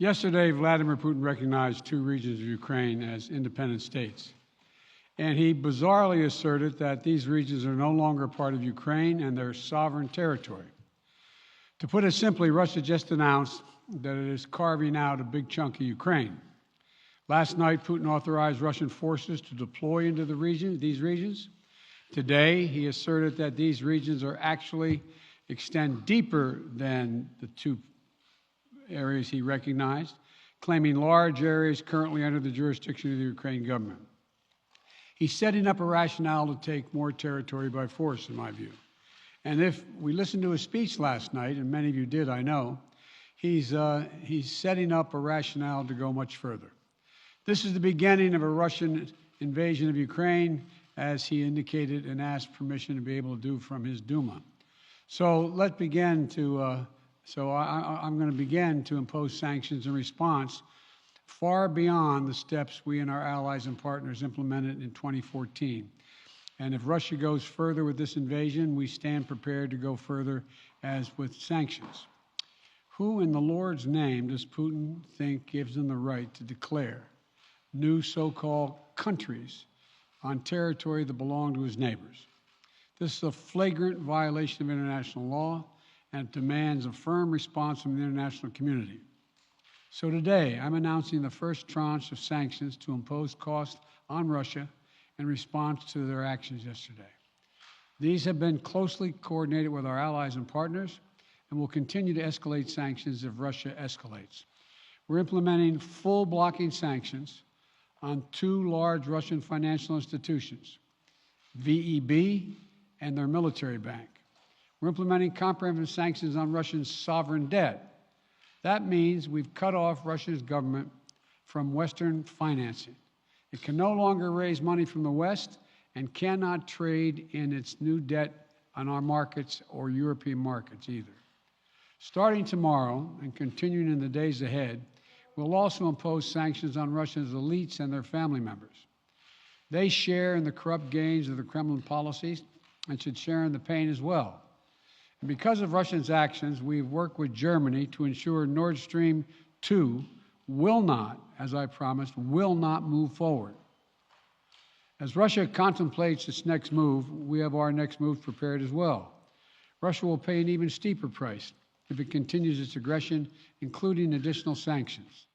Yesterday, Vladimir Putin recognized two regions of Ukraine as independent states. And he bizarrely asserted that these regions are no longer part of Ukraine and their sovereign territory. To put it simply, Russia just announced that it is carving out a big chunk of Ukraine. Last night, Putin authorized Russian forces to deploy into these regions. Today, he asserted that these regions are actually extend deeper than the two areas he recognized, claiming large areas currently under the jurisdiction of the Ukraine government. He's setting up a rationale to take more territory by force, in my view. And if we listened to his speech last night, and many of you did, I know, he's setting up a rationale to go much further. This is the beginning of a Russian invasion of Ukraine, as he indicated and asked permission to be able to do from his Duma. So let's begin to, I'm going to begin to impose sanctions in response far beyond the steps we and our allies and partners implemented in 2014. And if Russia goes further with this invasion, we stand prepared to go further as with sanctions. Who in the Lord's name does Putin think gives him the right to declare new so-called countries on territory that belong to his neighbors? This is a flagrant violation of international law, and it demands a firm response from the international community. So today, I'm announcing the first tranche of sanctions to impose costs on Russia in response to their actions yesterday. These have been closely coordinated with our allies and partners, and will continue to escalate sanctions if Russia escalates. We're implementing full blocking sanctions on two large Russian financial institutions, VEB and their military bank. We're implementing comprehensive sanctions on Russia's sovereign debt. That means we've cut off Russia's government from Western financing. It can no longer raise money from the West and cannot trade in its new debt on our markets or European markets either. Starting tomorrow and continuing in the days ahead, we'll also impose sanctions on Russia's elites and their family members. They share in the corrupt gains of the Kremlin policies and should share in the pain as well. And because of Russia's actions, we've worked with Germany to ensure Nord Stream 2 will not, as I promised, will not move forward. As Russia contemplates its next move, we have our next move prepared as well. Russia will pay an even steeper price if it continues its aggression, including additional sanctions.